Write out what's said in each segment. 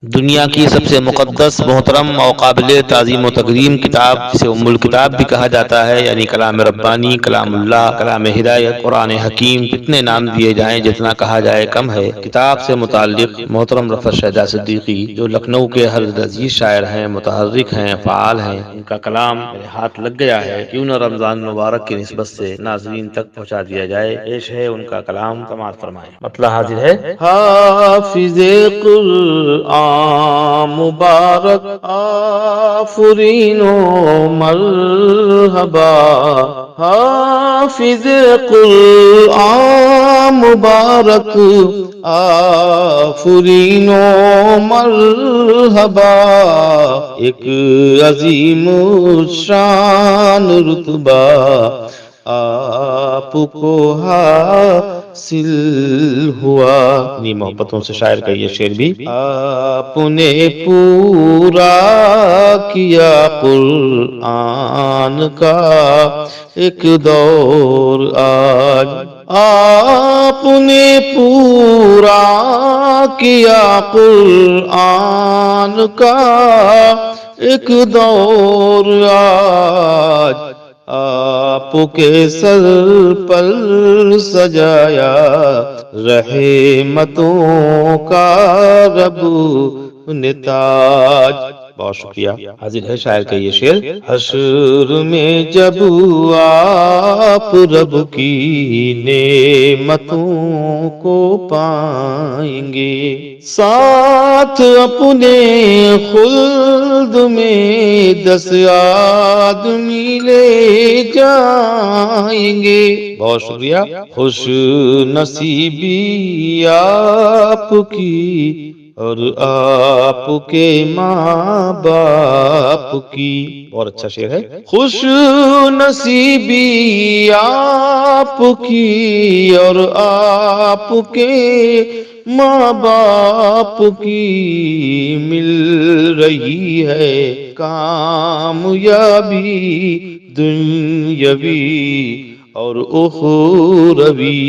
دنیا کی سب سے مقدس، محترم اور قابل تعظیم و تکریم کتاب، جسے ام الکتاب بھی کہا جاتا ہے، یعنی کلام ربانی، کلام اللہ، کلام ہدایت، قرآن حکیم، جتنے نام دیے جائیں، جتنا کہا جائے کم ہے۔ کتاب سے متعلق محترم رفعت شہزاد صدیقی، جو لکھنؤ کے ہر عزیز شاعر ہیں، متحرک ہیں، فعال ہیں، ان کا کلام میرے ہاتھ لگ گیا ہے، کیوں نہ رمضان مبارک کی نسبت سے ناظرین تک پہنچا دیا جائے۔ پیش ہے ان کا کلام، سماعت فرمائیں۔ مطلع حاضر ہے۔ حافظ قرآن مبارک آفرین و مرحبا، حافظ قرآن مبارک آفرین و مرحبا، ایک عظیم شان رتبہ آپ کو حاصل ہوا۔ اپنی محبتوں سے شاعر کا یہ شعر بھی۔ آپ نے پورا کیا قرآن کا ایک دور آج، آپ نے پورا کیا قرآن کا ایک دور آج، آپ کے سر پر سجایا رحمتوں کا رب نے تاج۔ بہت شکریہ۔ حاضر ہے شاعر کا یہ شعر۔ حشر میں جب آپ رب کی نعمتوں کو پائیں گے، ساتھ اپنے خلد میں 10 آدمی لے جائیں گے۔ بہت شکریہ۔ خوش نصیبی آپ کی اور آپ کے ماں باپ کی۔ اور اچھا شعر ہے۔ خوش نصیبی آپ کی اور آپ کے ماں باپ کی، مل رہی ہے کامیابی دنیاوی اور اخروی۔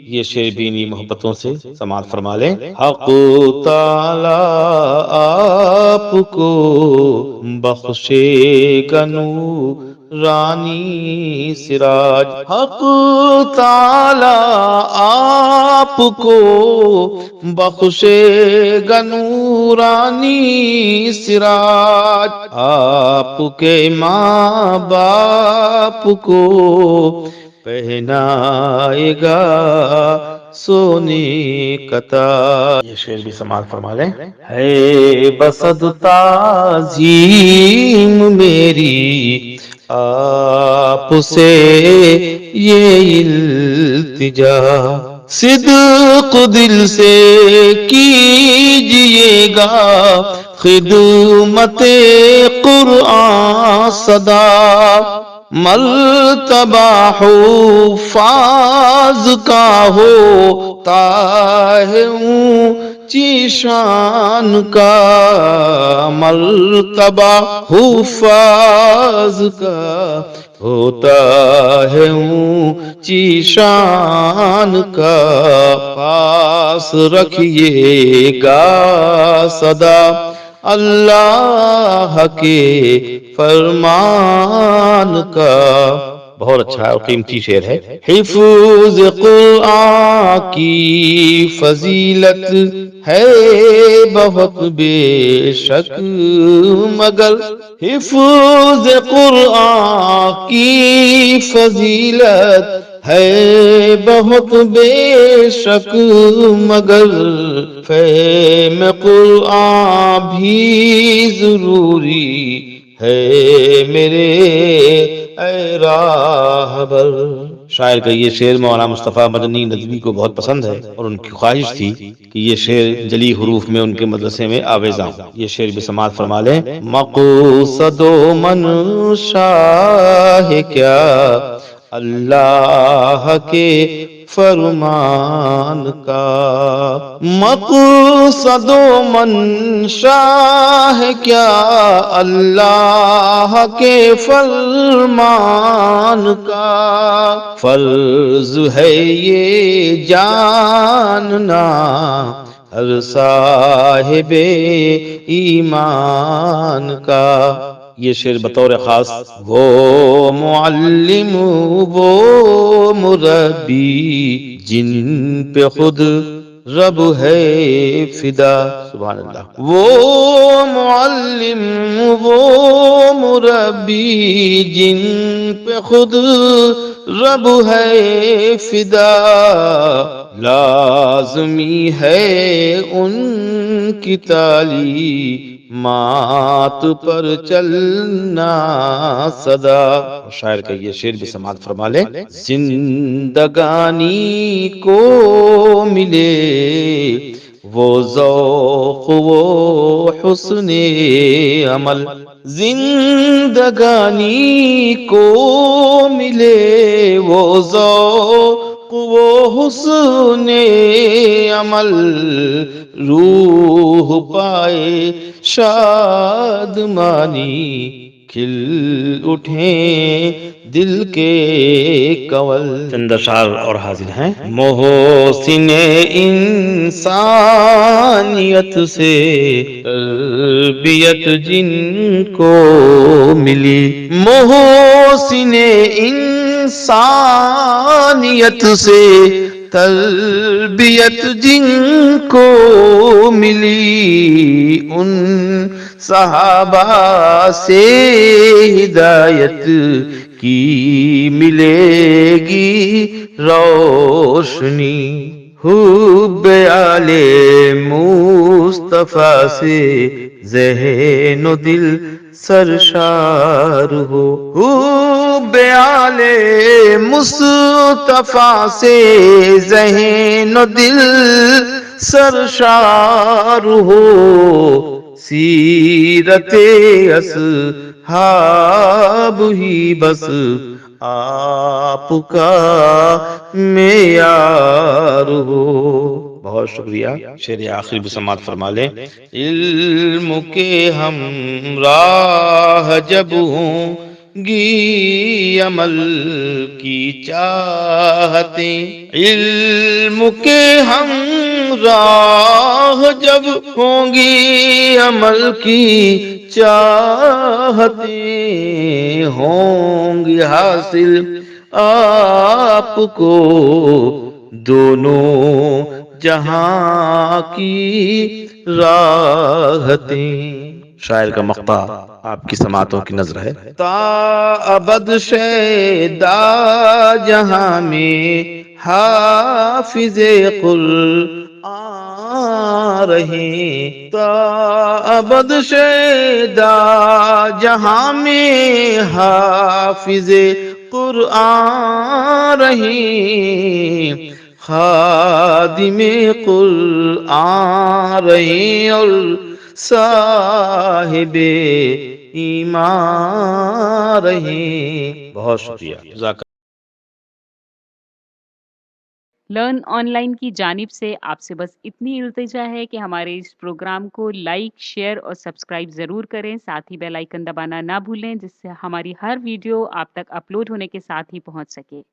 یہ شعر بھی انہی محبتوں سے سماعت فرما لیں۔ حق تعالی آپ کو بخشے گا نورانی سراج، حق تعالی آپ کو بخشے گا نورانی سراج، آپ کے ماں باپ کو پہنائے گا سونے کا تاج۔ یہ شعر بھی سماعت فرما لیں۔ ہے بسد تعظیم میری آپ سے یہ التجا، صدق دل سے کیجئے گا خدمت قرآن صدا، مرتبہ حفاظ کا ہوتا ہے اونچی شان کا، مرتبہ حفاظ کا ہوتا ہے اونچی شان کا، پاس رکھیے گا سدا اللہ کے فرمان کا۔ بہت اچھا اور قیمتی شعر ہے۔ حفظ قرآن کی فضیلت ہے بہت بے شک، مگر حفظ قرآن کی فضیلت ہے بہت بے شک، مگر فہم قرآن بھی ضروری ہے میرے اے راہبر۔ شاعر کا یہ شعر مولانا مصطفیٰ مدنی ندوی کو بہت پسند ہے، اور ان کی خواہش تھی کہ یہ شعر جلی حروف میں ان کے مدرسے میں آویزاں ہو۔ یہ شعر بھی سماعت فرما لیں۔ مقصد و منشا ہے کیا اللہ کے فرمان کا، مقصد و منشا ہے کیا اللہ کے فرمان کا، فرض ہے یہ جاننا ہر صاحب ایمان کا. یہ شعر بطور خاص وہ معلم وہ مربی جن پہ خود رب ہے فدا. سبحان اللہ. وہ معلم وہ مربی جن پہ خود رب ہے فدا. لازمی ہے ان کی تعلیمات پر چلنا سدا. شاعر کا یہ شعر بھی سماعت فرما لیں. زندگانی کو ملے وہ ذوق وہ حسن عمل. زندگانی کو ملے وہ ذوق وہ حسن عمل. روح پائے شادمانی کھل اٹھیں دل کے کنول. چند اشعار اور حاضر ہیں. محسن انسانیت سے تربیت جن کو ملی. محسن انسانیت سے تربیت جن کو ملی. ان صحابہ سے ہدایت کی ملے گی روشنی. حب آل مصطفیٰ سے ذہن و دل سرشار ہو. حب آل مصطفیٰ سے ذہن و دل سرشار ہو. سیرت اصحاب ہی بس آپ کا معیار ہو. بہت شکریہ. شعر آخری بھی سماعت فرما لیں. علم کے ہمراہ جب ہوں گی عمل کی چاہتیں. علم کے ہمراہ جب ہوں گی عمل کی چاہتیں. ہوں گی حاصل آپ کو دونوں جہاں کی راحتیں. شاعر کا مقطع آپ کی سماعتوں کی نظر ہے. تا ابد شیدا جہاں میں حافظ قرآن رہیں. تا ابد شیدا جہاں میں حافظ قرآن رہیں. خادم قرآن رہیں اور صاحب ایمان رہیں. بہت شکریہ. لرن آن لائن کی جانب سے آپ سے بس اتنی التجا ہے کہ ہمارے اس پروگرام کو لائک، شیئر اور سبسکرائب ضرور کریں. ساتھ ہی بیل آئیکن دبانا نہ بھولیں جس سے ہماری ہر ویڈیو آپ تک اپلوڈ ہونے کے ساتھ ہی پہنچ سکے.